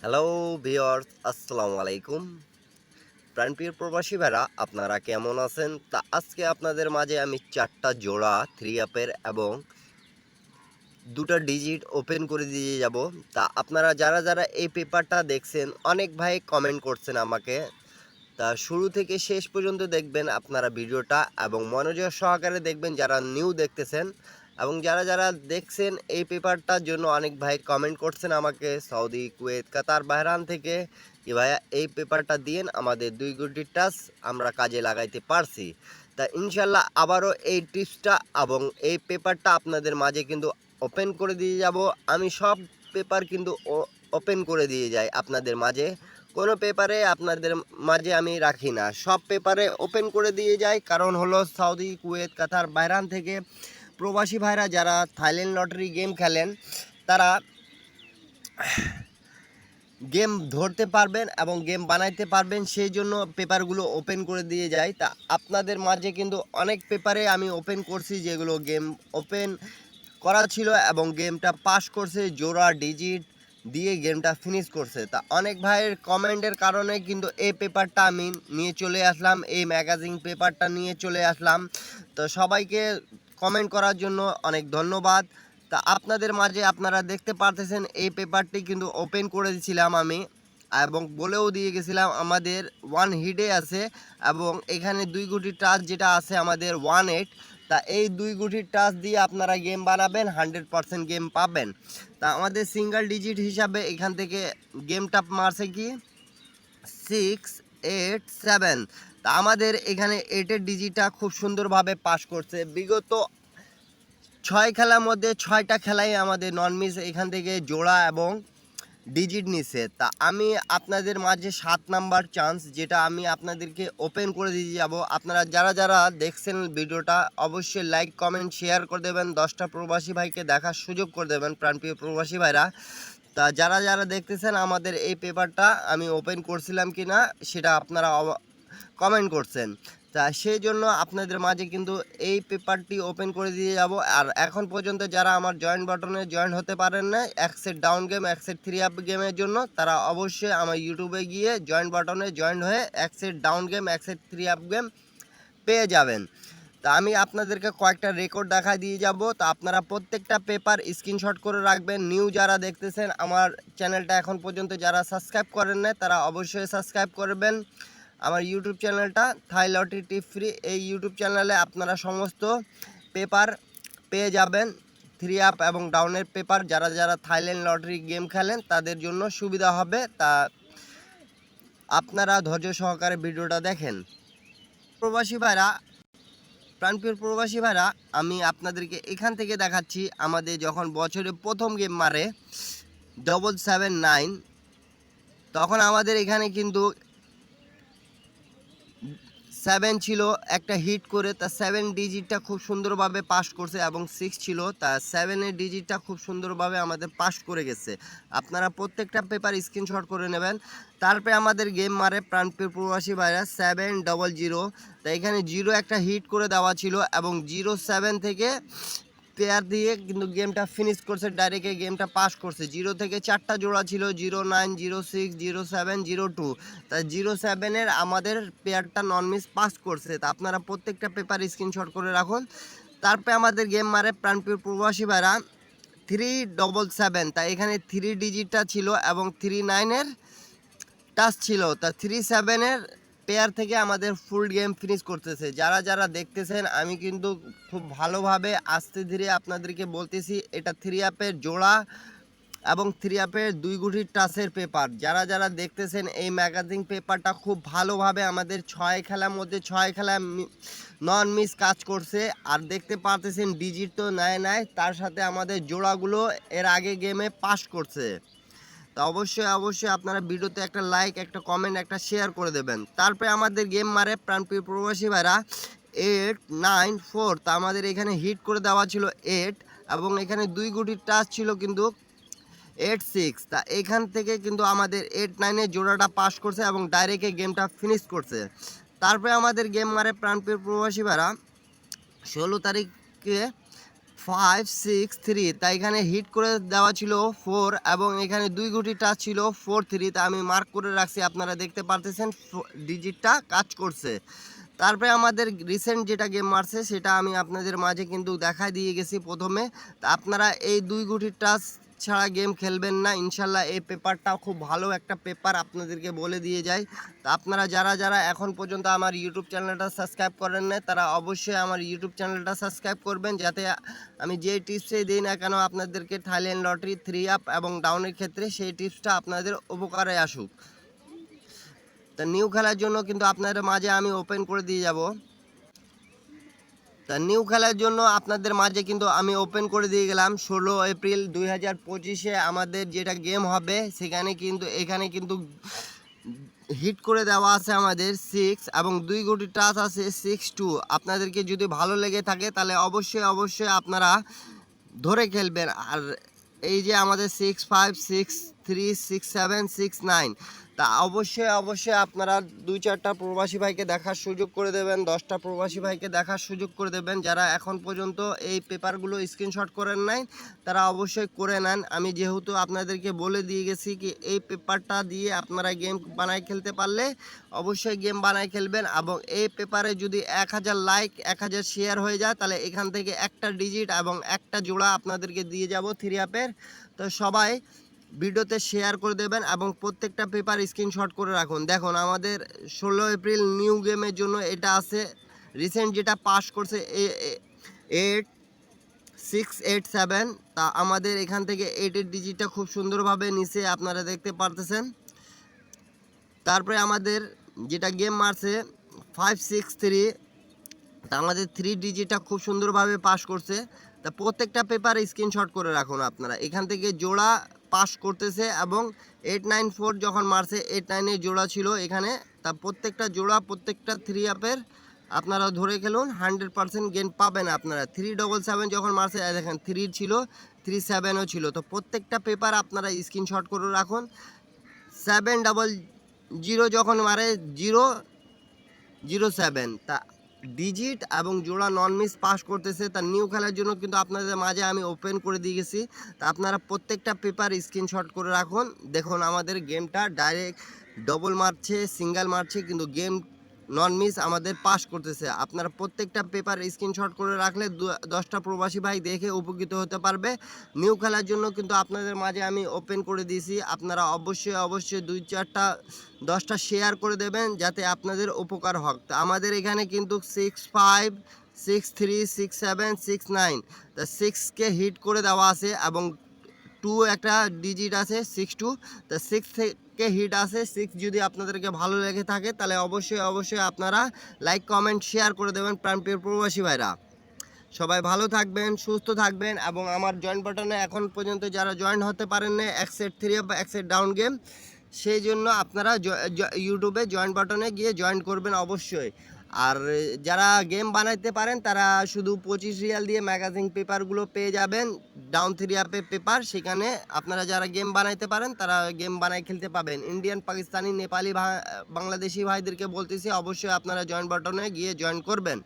Hello viewers, আসসালামু আলাইকুম। প্রাণপ্রিয় প্রবাসী ভাইরা, আপনারা কেমন আছেন? তা আজকে আপনাদের মাঝে আমি 4টা জোড়া 3 আপের এবং 2টা ডিজিট ওপেন করে দিয়ে যাব। তা আপনারা যারা এই পেপারটা দেখছেন, অনেক ভাই কমেন্ট করছেন আমাকে। তা শুরু থেকে শেষ পর্যন্ত দেখবেন আপনারা ভিডিওটা এবং মনোযোগ সহকারে দেখবেন যারা নিউ দেখতেছেন। এবং যারা দেখছেন এই পেপারটার জন্য অনেক ভাই কমেন্ট করছেন আমাকে সৌদি, কুয়েত, কাতার, বাহরান থেকে, কি ভাইয়া এই পেপারটা দিয়েন, আমাদের 2 কোটি টাচ আমরা কাজে লাগাইতে পারছি। তা ইনশাল্লাহ আবারও এই টিপসটা এবং এই পেপারটা আপনাদের মাঝে কিন্তু ওপেন করে দিয়ে যাব। আমি সব পেপার কিন্তু ওপেন করে দিয়ে যাই আপনাদের মাঝে। কোনো পেপারে আপনাদের মাঝে আমি রাখি না, সব পেপারে ওপেন করে দিয়ে যাই। কারণ হলো সৌদি, কুয়েত, কাতার, বাহরান থেকে প্রবাসী ভাইরা যারা থাইল্যান্ড লটারি গেম খেলেন, তারা গেম ধরতে পারবেন এবং গেম বানাইতে পারবেন, সেই জন্য পেপারগুলো ওপেন করে দিয়ে যাই। তা আপনাদের মাঝে কিন্তু অনেক পেপারে আমি ওপেন করছি যেগুলো গেম ওপেন করা ছিল এবং গেমটা পাস করছে, জোড়া ডিজিট দিয়ে গেমটা ফিনিশ করছে। তা অনেক ভাইয়ের কমেন্টের কারণে কিন্তু এই পেপারটা আমি নিয়ে চলে আসলাম, এই ম্যাগাজিন পেপারটা নিয়ে চলে আসলাম। তো সবাইকে কমেন্ট করার জন্য অনেক ধন্যবাদ। তা আপনাদের মাঝে আপনারা দেখতে পারতেছেন এই পেপারটি কিন্তু ওপেন করে দিয়েছিলাম আমি এবং বলেও দিয়ে গেছিলাম আমাদের 1 হিটে আছে এবং এখানে 2 গুটি টাচ যেটা আছে আমাদের 1 8। তা এই 2 গুটির টাচ দিয়ে আপনারা গেম বানাবেন, 100% গেম পাবেন। তা আমাদের সিঙ্গেল ডিজিট হিসাবে এখান থেকে গেমটা মারছে কি 6 8 7। তা আমাদের এখানে 8-এর ডিজিটটা খুব সুন্দরভাবে পাস করছে। বিগত 6 খেলার মধ্যে 6টা খেলাই আমাদের নন মিস এখান থেকে জোড়া এবং ডিজিট নিছে। তা আমি আপনাদের মাঝে 7 নাম্বার চান্স যেটা আমি আপনাদেরকে ওপেন করে দিয়ে যাব। আপনারা যারা দেখছেন ভিডিওটা অবশ্যই লাইক, কমেন্ট, শেয়ার করে দেবেন, 10টা প্রবাসী ভাইকে দেখার সুযোগ করে দেবেন প্রাণপ্রিয় প্রবাসী ভাইরা। তা যারা দেখতেছেন আমাদের এই পেপারটা আমি ওপেন করছিলাম কি না সেটা আপনারা কমেন্ট করছেন। তা সেই জন্য আপনাদের মাঝে কিন্তু এই পেপারটি ওপেন করে দিয়ে যাব। আর এখন পর্যন্ত যারা আমার জয়েন বাটনে জয়েন হতে পারেন না অ্যাক্সেট ডাউন গেম, অ্যাক্সেট 3 আপ গেমের জন্য, তারা অবশ্যই আমার ইউটিউবে গিয়ে জয়েন বাটনে জয়েন হয়ে অ্যাক্সেট ডাউন গেম, অ্যাক্সেট 3 আপ গেম পেয়ে যাবেন। তা আমি আপনাদেরকে কয়েকটা রেকর্ড দেখা দিয়ে যাব। তা আপনারা প্রত্যেকটা পেপার স্ক্রিনশট করে রাখবেন। নিউ যারা দেখতেছেন আমার চ্যানেলটা এখন পর্যন্ত যারা সাবস্ক্রাইব করেন না তারা অবশ্যই সাবস্ক্রাইব করবেন আমার ইউটিউব চ্যানেলটা থাই লটারি টিপ ফ্রি। এই ইউটিউব চ্যানেলে আপনারা সমস্ত পেপার পেয়ে যাবেন, 3 আপ এবং ডাউনের পেপার। যারা থাইল্যান্ড লটারি গেম খেলেন তাদের জন্য সুবিধা হবে। তা আপনারা ধৈর্য সহকারে ভিডিওটা দেখেন। প্রবাসী ভাইরা, প্রাণপ্রিয় প্রবাসী ভাইরা, আমি আপনাদেরকে এখান থেকে দেখাচ্ছি আমাদের যখন বছরে প্রথম গেম মারে 779, তখন আমাদের এখানে কিন্তু 7 ছিল একটা হিট করে। তা 7 ডিজিটটা খুব সুন্দরভাবে পাস করছে এবং 6 ছিল, তা 7-এর ডিজিটটা খুব সুন্দরভাবে আমাদের পাস করে গেছে। আপনারা প্রত্যেকটা পেপার স্ক্রিনশট করে নেবেন। তারপরে আমাদের গেম মারে প্রাণপ্রিয় প্রবাসী ভাইরা 700। তা এখানে 0 একটা হিট করে দেওয়া ছিল এবং 07 থেকে পেয়ার দিয়ে কিন্তু গেমটা ফিনিশ করছে, ডাইরেক্ট গেমটা পাস করছে। 0 থেকে 4টা জোড়া ছিল, 09, 06, 07, 02। তা 07-এর আমাদের পেয়ারটা নন মিস পাস করছে। তা আপনারা প্রত্যেকটা পেপার স্ক্রিনশট করে রাখুন। তারপরে আমাদের গেম মারে প্রাণপ্রিয় প্রবাসী ভাইরা 377। তা এখানে 3 ডিজিটটা ছিল এবং 39-এর টাচ ছিল। তা 37-এর পেয়ার থেকে আমাদের ফুল গেম ফিনিশ করতেছে। যারা দেখতেছেন আমি কিন্তু খুব ভালোভাবে আস্তে ধীরে আপনাদেরকে বলতেছি, এটা 3 আপের জোড়া এবং 3 আপের 2 গুটির টাচের পেপার। যারা দেখতেছেন এই ম্যাগাজিন পেপারটা খুব ভালোভাবে আমাদের 6 খেলার মধ্যে 6 খেলা নন মিস কাজ করছে। আর দেখতে পারতেছেন ডিজিট তো নেয়, তার সাথে আমাদের জোড়াগুলো এর আগে গেমে পাস করছে। তা অবশ্যই আপনারা ভিডিওতে একটা লাইক, একটা কমেন্ট, একটা শেয়ার করে দেবেন। তারপরে আমাদের গেম মারে প্রাণপ্রিয় প্রবাসী ভাইরা 894। তা আমাদের এখানে হিট করে দেওয়া ছিল 8 এবং এখানে 2 গুটির টাচ ছিল কিন্তু 8-6। তা এখান থেকে কিন্তু আমাদের 8-9-এর জোড়াটা পাস করছে এবং ডাইরেক্টে গেমটা ফিনিশ করছে। তারপরে আমাদের গেম মারে প্রাণপ্রিয় প্রবাসী ভাইরা 16 তারিখে 563, তাই এখানে হিট করে দেওয়া ছিল 4 এবং এখানে 2 গুটি টাচ ছিল 43, তা আমি মার্ক করে রাখছি, আপনারা দেখতে পারতেছেন ডিজিটটা কাজ করছে। তারপরে আমাদের রিসেন্ট যেটা গেম মারছে সেটা আমি আপনাদের মাঝে কিন্তু দেখাই দিয়ে গেছি প্রথমে। তা আপনারা এই 2 গুটির টাচ ছাড়া গেম খেলবেন না ইনশাল্লাহ। এই পেপারটা খুব ভালো একটা পেপার, আপনাদেরকে বলে দিয়ে যাই। তা আপনারা যারা যারা এখন পর্যন্ত আমার ইউটিউব চ্যানেলটা সাবস্ক্রাইব করেন না তারা অবশ্যই আমার ইউটিউব চ্যানেলটা সাবস্ক্রাইব করবেন, যাতে আমি যে টিপসই দিই না কেন আপনাদেরকে থাইল্যান্ড লটারি 3 আপ এবং ডাউনের ক্ষেত্রে সেই টিপসটা আপনাদের উপকারে আসুক। তা নিউ খেলার জন্য কিন্তু আপনাদের মাঝে আমি ওপেন করে দিয়ে যাব। তা নিউ খেলার জন্য আপনাদের মাঝে কিন্তু আমি ওপেন করে দিয়ে গেলাম 16 এপ্রিল 2025-এ আমাদের যেটা গেম হবে সেখানে কিন্তু এখানে কিন্তু হিট করে দেওয়া আছে আমাদের 6 এবং 2 গুটি টাচ আছে 6-2। আপনাদেরকে যদি ভালো লেগে থাকে তাহলে অবশ্যই অবশ্যই আপনারা ধরে খেলবেন। আর এই যে আমাদের 6-5 6-3 6-7 6-9, তা অবশ্যই অবশ্যই আপনারা 2-4টা প্রবাসী ভাইকে দেখার সুযোগ করে দেবেন, 10টা প্রবাসী ভাইকে দেখার সুযোগ করে দেবেন। যারা এখন পর্যন্ত এই পেপারগুলো স্ক্রিনশট করেন নাই তারা অবশ্যই করে নেন। আমি যেহেতু আপনাদেরকে বলে দিয়ে গেছি কি এই পেপারটা দিয়ে আপনারা গেম বানায় খেলতে পারলে অবশ্যই গেম বানায় খেলবেন, এবং এই পেপারে যদি 1000 লাইক 1000 শেয়ার হয়ে যায় তাহলে এখান থেকে একটা ডিজিট এবং একটা জোড়া আপনাদেরকে দিয়ে যাব 3 অ্যাপের। তো সবাই ভিডিওতে শেয়ার করে দেবেন এবং প্রত্যেকটা পেপার স্ক্রিনশট করে রাখুন। দেখুন আমাদের 16 এপ্রিল নিউ গেমের জন্য এটা আছে রিসেন্ট যেটা পাস করছে 8687, তা আমাদের এখান থেকে 8-এর ডিজিটটা খুব সুন্দরভাবে নিচে আপনারা দেখতে পারতেছেন। তারপরে আমাদের যেটা গেম মারছে 563, তা আমাদের 3 ডিজিটটা খুব সুন্দরভাবে পাস করছে। তা প্রত্যেকটা পেপার স্ক্রিনশট করে রাখুন আপনারা। এখান থেকে জোড়া পাস করতেছে এবং 894 যখন মারছে 89-এর জোড়া ছিল এখানে। তা প্রত্যেকটা জোড়া প্রত্যেকটা 3 অ্যাপের আপনারা ধরে খেলুন, 100% গেম পাবেন আপনারা। 377 যখন মারছে দেখেন 3 ছিল 37ও ছিল। তো প্রত্যেকটা পেপার আপনারা স্ক্রিনশট করে রাখুন। 700 যখন মারে 007, তা ডিজিট এবং জোড়া নন মিস পাস করতেছে। তার নিউ খেলার জন্য কিন্তু আপনাদের মাঝে আমি ওপেন করে দিয়ে গেছি। তা আপনারা প্রত্যেকটা পেপার স্ক্রিনশট করে রাখুন। দেখুন আমাদের গেমটা ডাইরেক্ট ডবল মারছে সিঙ্গেল মারছে কিন্তু গেম নন মিস আমাদের পাস করতেছে। আপনারা প্রত্যেকটা পেপার স্ক্রিনশট করে রাখলে 10টা প্রবাসী ভাই দেখে উপকৃত হতে পারবে। নিউ খেলার জন্য কিন্তু আপনাদের মাঝে আমি ওপেন করে দিয়েছি, আপনারা অবশ্যই অবশ্যই 2-4টা 10টা শেয়ার করে দেবেন যাতে আপনাদের উপকার হোক। তো আমাদের এখানে কিন্তু 6-5 6-3 6-7 6-9, তা 6কে হিট করে দেওয়া আছে এবং 2 একটা ডিজিট আছে 6-2, তা 6 থেকে হিট আছে 6। যদি আপনাদেরকে ভালো লেগে থাকে তাহলে অবশ্যই অবশ্যই আপনারা লাইক কমেন্ট শেয়ার করে দেবেন প্রাণপ্রিয় প্রবাসী ভাইরা। সবাই ভালো থাকবেন সুস্থ থাকবেন এবং আমার জয়েন বাটনে এখন পর্যন্ত যারা জয়েন হতে পারেন না এক্সেট 3 বা এক্সেট ডাউন গেম, সেই জন্য আপনারা ইউটিউবে জয়েন বাটনে গিয়ে জয়েন করবেন অবশ্যই। আর যারা গেম বানাইতে পারেন তারা শুধু 25 রিয়াল দিয়ে ম্যাগাজিন পেপারগুলো পেয়ে যাবেন ডাউন 3 অ্যাপে পেপার। সেখানে আপনারা যারা গেম বানাইতে পারেন তারা গেম বানাই খেলতে পাবেন। ইন্ডিয়ান পাকিস্তানি নেপালি বাংলাদেশি ভাইদেরকে বলতেছি অবশ্যই আপনারা জয়েন বাটনে গিয়ে জয়েন করবেন।